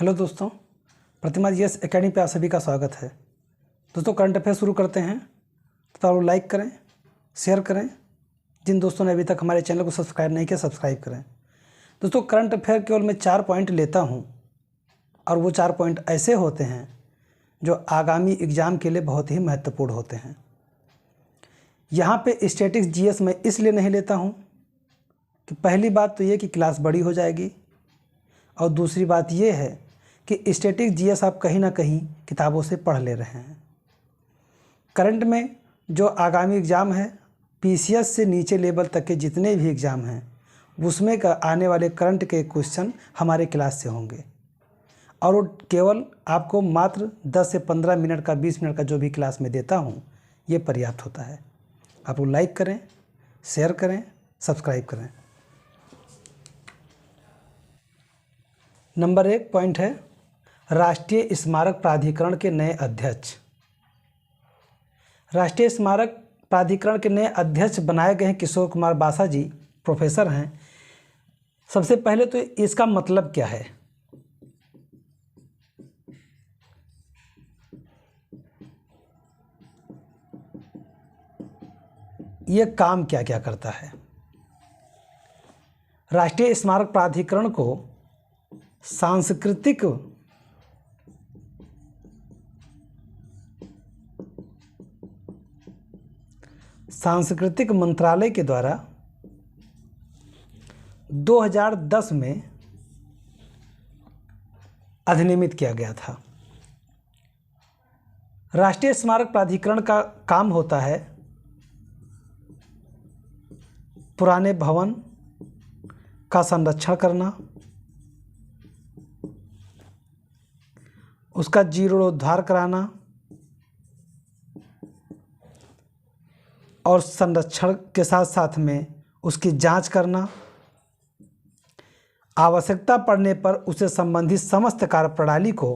Hello दोस्तों, प्रतिमा GS academy पे आप सभी का स्वागत है। दोस्तों, करंट अफेयर शुरू करते हैं तो आप लाइक करें, शेयर करें। जिन दोस्तों ने अभी तक हमारे चैनल को सब्सक्राइब नहीं किया, सब्सक्राइब करें। दोस्तों, करंट अफेयर केवल मैं 4 पॉइंट लेता हूं और वो 4 पॉइंट ऐसे होते हैं जो आगामी एग्ज़ाम के लिए बहुत ही महत्वपूर्ण होते हैं। यहाँ पे स्टैटिक्स जीएस मैं इसलिए नहीं लेता हूँ कि पहली बात तो ये कि क्लास बड़ी हो जाएगी, और दूसरी बात ये है कि स्टैटिक जीएस आप कहीं ना कहीं किताबों से पढ़ ले रहे हैं। करंट में जो आगामी एग्ज़ाम है, पीसीएस से नीचे लेवल तक के जितने भी एग्ज़ाम हैं उसमें का आने वाले करंट के क्वेश्चन हमारे क्लास से होंगे, और वो केवल आपको मात्र 10 से 15 मिनट का, 20 मिनट का जो भी क्लास में देता हूँ ये पर्याप्त होता है। आप लोग लाइक करें, शेयर करें, सब्सक्राइब करें। नंबर 1 पॉइंट है राष्ट्रीय स्मारक प्राधिकरण के नए अध्यक्ष। राष्ट्रीय स्मारक प्राधिकरण के नए अध्यक्ष बनाए गए हैं किशोर कुमार बासा जी, प्रोफेसर हैं। सबसे पहले तो इसका मतलब क्या है, ये काम क्या क्या करता है। राष्ट्रीय स्मारक प्राधिकरण को सांस्कृतिक मंत्रालय के द्वारा 2010 में अधिनियमित किया गया था। राष्ट्रीय स्मारक प्राधिकरण का काम होता है पुराने भवन का संरक्षण करना, उसका जीर्णोद्धार कराना और संरक्षण के साथ साथ में उसकी जांच करना, आवश्यकता पड़ने पर उसे संबंधित समस्त कार्यप्रणाली को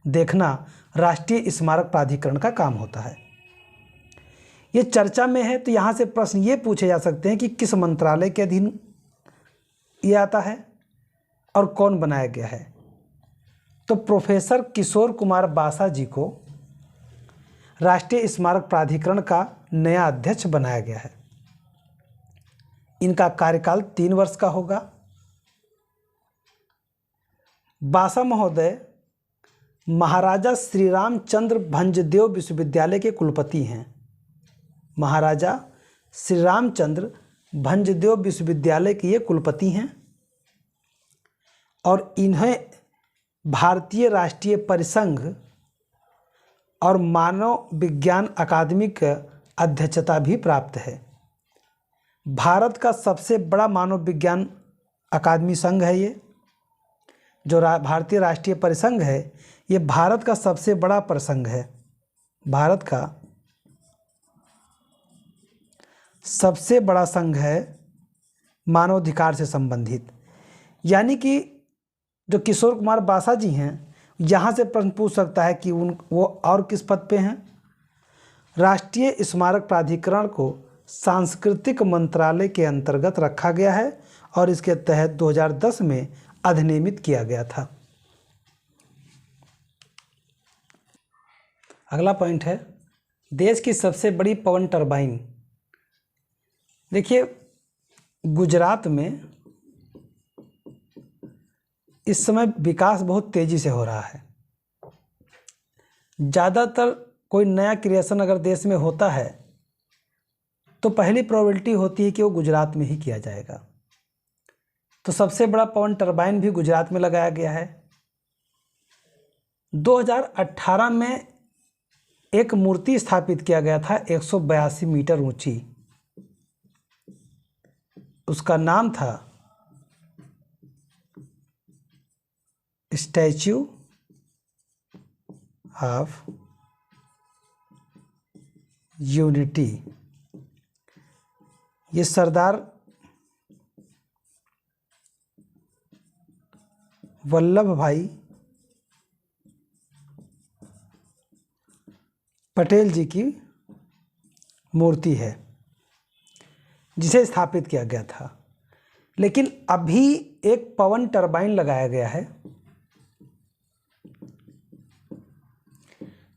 देखना राष्ट्रीय स्मारक प्राधिकरण का काम होता है। ये चर्चा में है तो यहाँ से प्रश्न ये पूछे जा सकते हैं कि किस मंत्रालय के अधीन ये आता है और कौन बनाया गया है। तो प्रोफेसर किशोर कुमार बासा जी को राष्ट्रीय स्मारक प्राधिकरण का नया अध्यक्ष बनाया गया है। इनका कार्यकाल 3 वर्ष का होगा। बासा महोदय महाराजा श्री रामचंद्र भंजदेव विश्वविद्यालय के कुलपति हैं। महाराजा श्री रामचंद्र भंजदेव विश्वविद्यालय के ये कुलपति हैं और इन्हें भारतीय राष्ट्रीय परिसंघ और मानव विज्ञान अकादमी का अध्यक्षता भी प्राप्त है। भारत का सबसे बड़ा मानव विज्ञान अकादमी संघ है ये, जो भारतीय राष्ट्रीय परिसंघ है, ये भारत का सबसे बड़ा परिसंघ है। भारत का सबसे बड़ा संघ है मानवाधिकार से संबंधित। यानी कि जो किशोर कुमार बासा जी हैं, यहाँ से प्रश्न पूछ सकता है कि वो और किस पद पे हैं। राष्ट्रीय स्मारक प्राधिकरण को सांस्कृतिक मंत्रालय के अंतर्गत रखा गया है और इसके तहत 2010 में अधिनियमित किया गया था। अगला पॉइंट है देश की सबसे बड़ी पवन टरबाइन। देखिए, गुजरात में इस समय विकास बहुत तेज़ी से हो रहा है। ज़्यादातर कोई नया क्रिएशन अगर देश में होता है तो पहली प्रोबेबिलिटी होती है कि वो गुजरात में ही किया जाएगा। तो सबसे बड़ा पवन टरबाइन भी गुजरात में लगाया गया है। 2018 में एक मूर्ति स्थापित किया गया था 182 मीटर ऊंची। उसका नाम था स्टैच्यू ऑफ यूनिटी। ये सरदार वल्लभ भाई पटेल जी की मूर्ति है जिसे स्थापित किया गया था। लेकिन अभी एक पवन टरबाइन लगाया गया है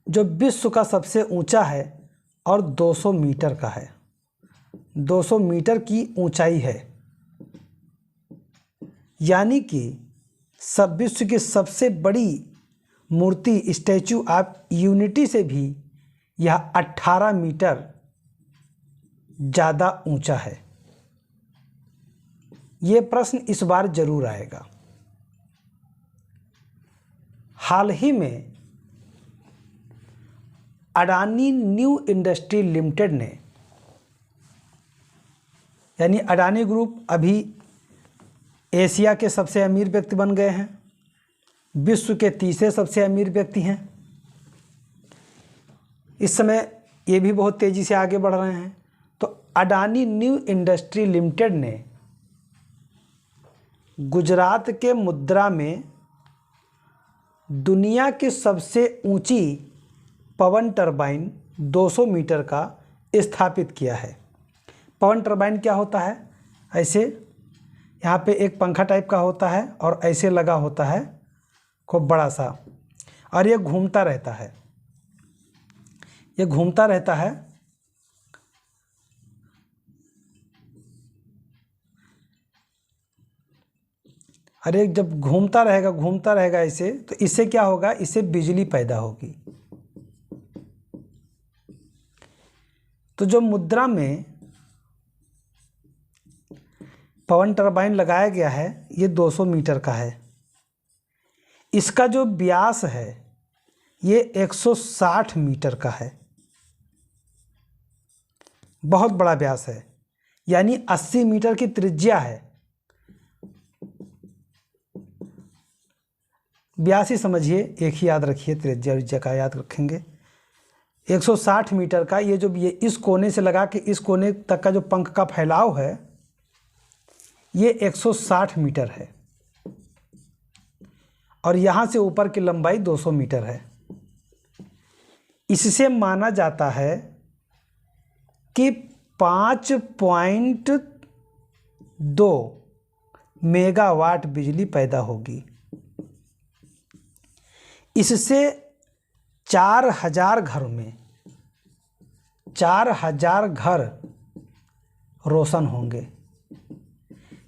जो विश्व का सबसे ऊंचा है और 200 मीटर का है, 200 मीटर की ऊंचाई है। यानी कि सब विश्व की सबसे बड़ी मूर्ति स्टैचू ऑफ यूनिटी से भी यह 18 मीटर ज़्यादा ऊंचा है। ये प्रश्न इस बार जरूर आएगा। हाल ही में अडानी न्यू इंडस्ट्री लिमिटेड ने, यानी अडानी ग्रुप अभी एशिया के सबसे अमीर व्यक्ति बन गए हैं, विश्व के तीसरे सबसे अमीर व्यक्ति हैं। इस समय ये भी बहुत तेज़ी से आगे बढ़ रहे हैं। तो अडानी न्यू इंडस्ट्री लिमिटेड ने गुजरात के मुद्रा में दुनिया की सबसे ऊंची पवन टरबाइन 200 मीटर का स्थापित किया है। पवन टरबाइन क्या होता है? ऐसे यहाँ पे एक पंखा टाइप का होता है और ऐसे लगा होता है खूब बड़ा सा, और ये घूमता रहता है, ये घूमता रहता है। अरे जब घूमता रहेगा ऐसे, तो इससे क्या होगा? इससे बिजली पैदा होगी। तो जो मुद्रा में पवन टरबाइन लगाया गया है ये 200 मीटर का है। इसका जो व्यास है ये 160 मीटर का है, बहुत बड़ा व्यास है। यानी 80 मीटर की त्रिज्या है। व्यास ही समझिए, एक ही याद रखिए, त्रिज्या का याद रखेंगे। 160 मीटर का ये जो ये इस कोने से लगा के इस कोने तक का जो पंख का फैलाव है ये 160 मीटर है, और यहाँ से ऊपर की लंबाई 200 मीटर है। इससे माना जाता है कि 5.2 मेगावाट बिजली पैदा होगी। इससे 4000 घरों में 4000 घर रोशन होंगे।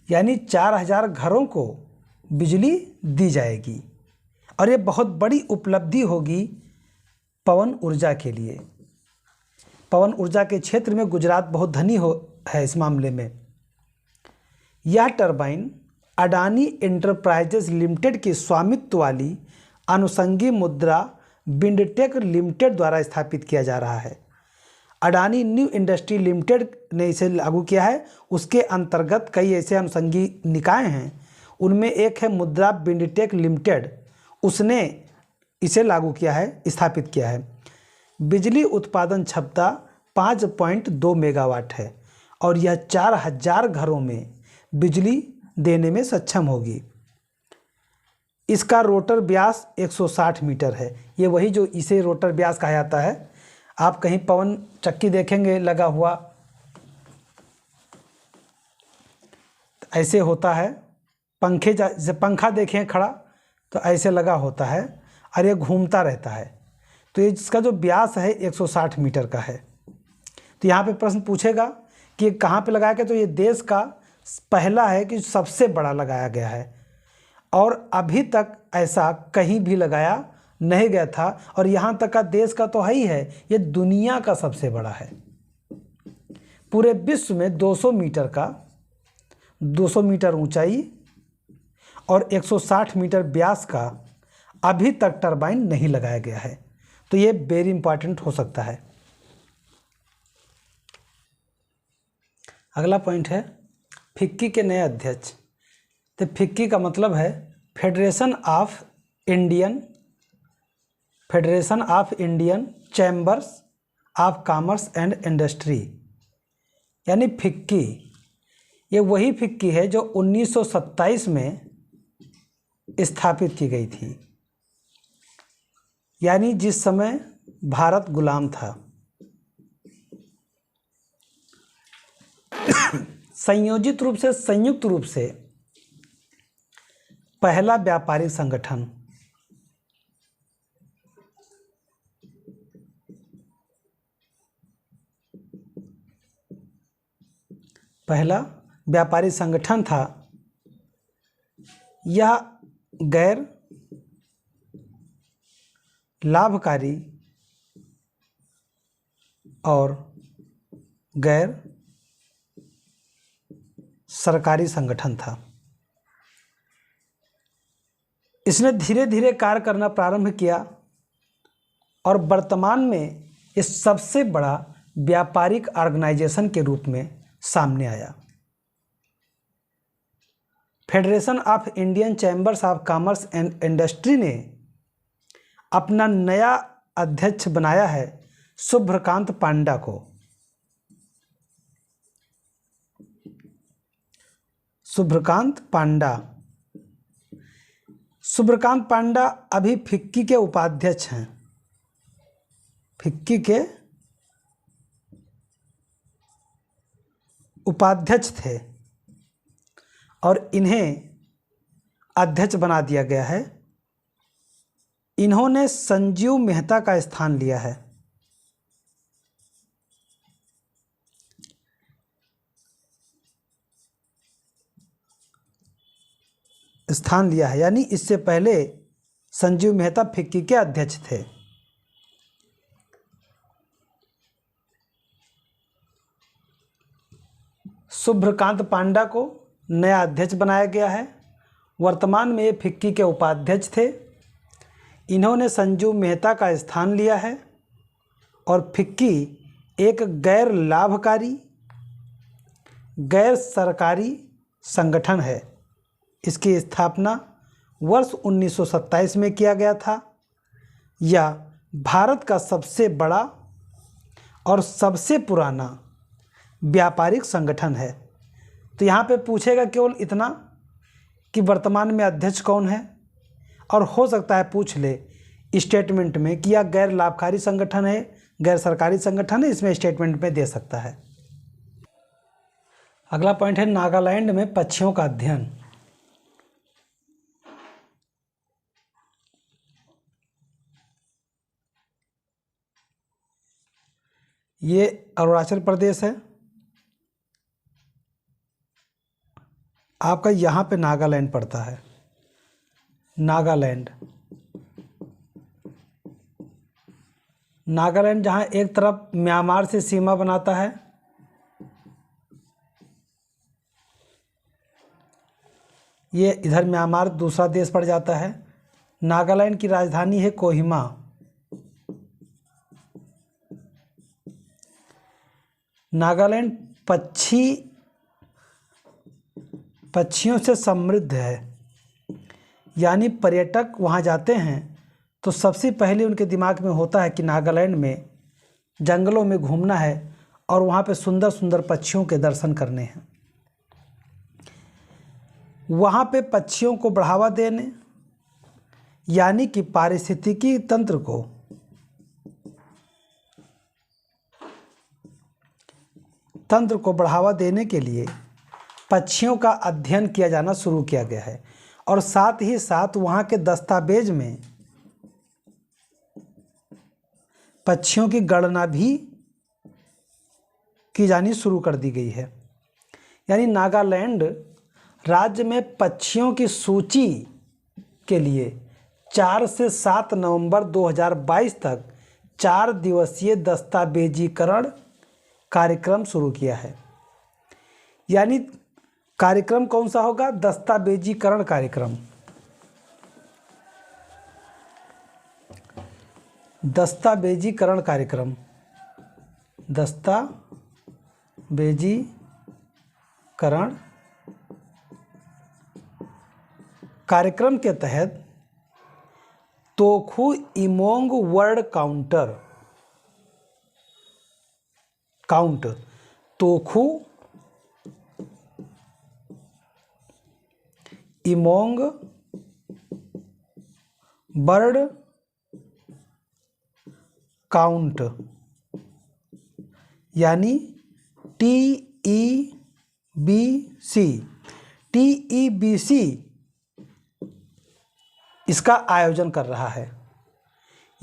यानी 4000 घरों को बिजली दी जाएगी, और ये बहुत बड़ी उपलब्धि होगी पवन ऊर्जा के लिए। पवन ऊर्जा के क्षेत्र में गुजरात बहुत धनी है इस मामले में। यह टरबाइन अडानी एंटरप्राइजेस लिमिटेड के स्वामित्व वाली अनुषंगी मुद्रा विंडटेक लिमिटेड द्वारा स्थापित किया जा रहा है। अडानी न्यू इंडस्ट्री लिमिटेड ने इसे लागू किया है। उसके अंतर्गत कई ऐसे अनुषंगी निकाय हैं, उनमें एक है मुद्रा विंडटेक लिमिटेड, उसने इसे लागू किया है, स्थापित किया है। बिजली उत्पादन क्षमता 5.2 मेगावाट है, और यह 4000 घरों में बिजली देने में सक्षम होगी। इसका रोटर व्यास 160 मीटर है। ये वही जो इसे रोटर व्यास कहा जाता है। आप कहीं पवन चक्की देखेंगे लगा हुआ, ऐसे होता है। पंखे जैसे पंखा देखें खड़ा तो ऐसे लगा होता है, और ये घूमता रहता है। तो ये इसका जो व्यास है 160 मीटर का है। तो यहाँ पे प्रश्न पूछेगा कि ये कहाँ पे लगाया गया, तो ये देश का पहला है कि सबसे बड़ा लगाया गया है, और अभी तक ऐसा कहीं भी लगाया नहीं गया था। और यहाँ तक का देश का तो है ही है, ये दुनिया का सबसे बड़ा है। पूरे विश्व में 200 मीटर का 200 मीटर ऊंचाई और 160 मीटर व्यास का अभी तक टरबाइन नहीं लगाया गया है। तो ये वेरी इंपॉर्टेंट हो सकता है। अगला पॉइंट है फिक्की के नए अध्यक्ष। तो फिक्की का मतलब है federation of Indian chambers of commerce and industry. यानी फिक्की, ये वही फिक्की है जो 1927 में स्थापित की गई थी, यानी जिस समय भारत गुलाम था। संयुक्त रूप से पहला व्यापारिक संगठन। पहला व्यापारी संगठन था, यह गैर लाभकारी और गैर सरकारी संगठन था। इसने धीरे धीरे कार्य करना प्रारंभ किया और वर्तमान में ये सबसे बड़ा व्यापारिक ऑर्गेनाइजेशन के रूप में सामने आया। Federation of Indian chambers of commerce and industry ने अपना नया अध्यक्ष बनाया है शुभ्रकांत पांडा को। शुभ्रकांत पांडा अभी फिक्की के उपाध्यक्ष हैं। फिक्की के उपाध्यक्ष थे और इन्हें अध्यक्ष बना दिया गया है। इन्होंने संजीव मेहता का स्थान लिया है। यानी इससे पहले संजीव मेहता फिक्की के अध्यक्ष थे। शुभ्रकांत पांडा को नया अध्यक्ष बनाया गया है। वर्तमान में ये फिक्की के उपाध्यक्ष थे। इन्होंने संजीव मेहता का स्थान लिया है और फिक्की एक गैर लाभकारी, गैर सरकारी संगठन है। इसकी स्थापना वर्ष 1927 में किया गया था। यह भारत का सबसे बड़ा और सबसे पुराना व्यापारिक संगठन है। तो यहाँ पे पूछेगा केवल इतना कि वर्तमान में अध्यक्ष कौन है, और हो सकता है पूछ ले स्टेटमेंट में कि यह गैर लाभकारी संगठन है, गैर सरकारी संगठन है, इसमें स्टेटमेंट में दे सकता है। अगला पॉइंट है नागालैंड में पक्षियों का अध्ययन। ये अरुणाचल प्रदेश है। आपका यहाँ पे नागालैंड पड़ता है। नागालैंड जहाँ एक तरफ म्यांमार से सीमा बनाता है, ये इधर म्यांमार दूसरा देश पड़ जाता है। नागालैंड की राजधानी है कोहिमा। नागालैंड पक्षियों से समृद्ध है। यानी पर्यटक वहाँ जाते हैं तो सबसे पहले उनके दिमाग में होता है कि नागालैंड में जंगलों में घूमना है और वहाँ पे सुंदर सुंदर पक्षियों के दर्शन करने हैं। वहाँ पे पक्षियों को बढ़ावा देने, यानी कि पारिस्थितिकी तंत्र को बढ़ावा देने के लिए पक्षियों का अध्ययन किया जाना शुरू किया गया है। और साथ ही साथ वहाँ के दस्तावेज में पक्षियों की गणना भी की जानी शुरू कर दी गई है। यानी नागालैंड राज्य में पक्षियों की सूची के लिए 4 से 7 नवंबर 2022 तक 4 दिवसीय दस्तावेजीकरण कार्यक्रम शुरू किया है। यानी कार्यक्रम कौन सा होगा? दस्तावेजीकरण कार्यक्रम। दस्तावेजीकरण कार्यक्रम के तहत तोखु Emong word count तोखु Emong bird count, यानी TEBC इसका आयोजन कर रहा है।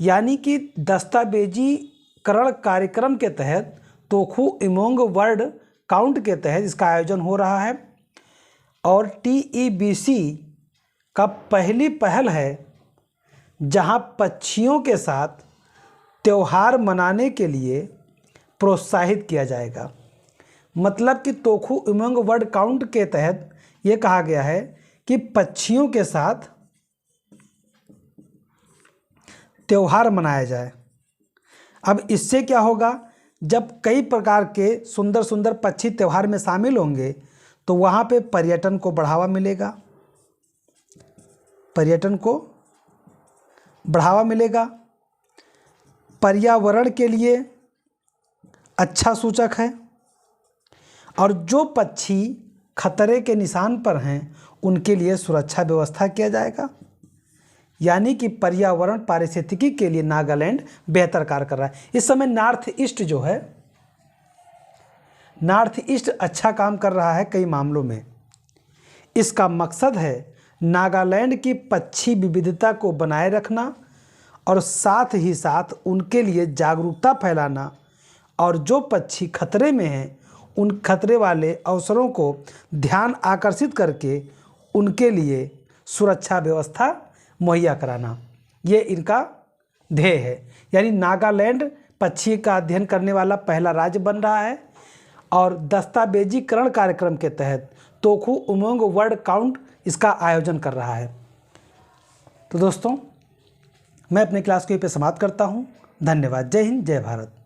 यानी कि दस्तावेजीकरण कार्यक्रम के तहत तोखु इमोंग वर्ड काउंट के तहत इसका आयोजन हो रहा है और TEBC का पहली पहल है जहां पक्षियों के साथ त्यौहार मनाने के लिए प्रोत्साहित किया जाएगा। मतलब कि तोखु उमंग वर्ड काउंट के तहत ये कहा गया है कि पक्षियों के साथ त्यौहार मनाया जाए। अब इससे क्या होगा, जब कई प्रकार के सुंदर सुंदर पक्षी त्यौहार में शामिल होंगे तो वहाँ पे पर्यटन को बढ़ावा मिलेगा, पर्यटन को बढ़ावा मिलेगा, पर्यावरण के लिए अच्छा सूचक है और जो पक्षी खतरे के निशान पर हैं उनके लिए सुरक्षा व्यवस्था किया जाएगा। यानी कि पर्यावरण पारिस्थितिकी के लिए नागालैंड बेहतर कार्य कर रहा है। इस समय नॉर्थ ईस्ट जो है, नॉर्थ ईस्ट अच्छा काम कर रहा है कई मामलों में। इसका मकसद है नागालैंड की पक्षी विविधता को बनाए रखना और साथ ही साथ उनके लिए जागरूकता फैलाना और जो पक्षी खतरे में हैं उन खतरे वाले अवसरों को ध्यान आकर्षित करके उनके लिए सुरक्षा व्यवस्था मुहैया कराना, ये इनका ध्येय है। यानी नागालैंड पक्षी का अध्ययन करने वाला पहला राज्य बन रहा है और दस्तावेजीकरण कार्यक्रम के तहत तोखु उमंग वर्ड काउंट इसका आयोजन कर रहा है। तो दोस्तों, मैं अपनी क्लास को यहीं पे समाप्त करता हूँ। धन्यवाद। जय हिंद, जय भारत।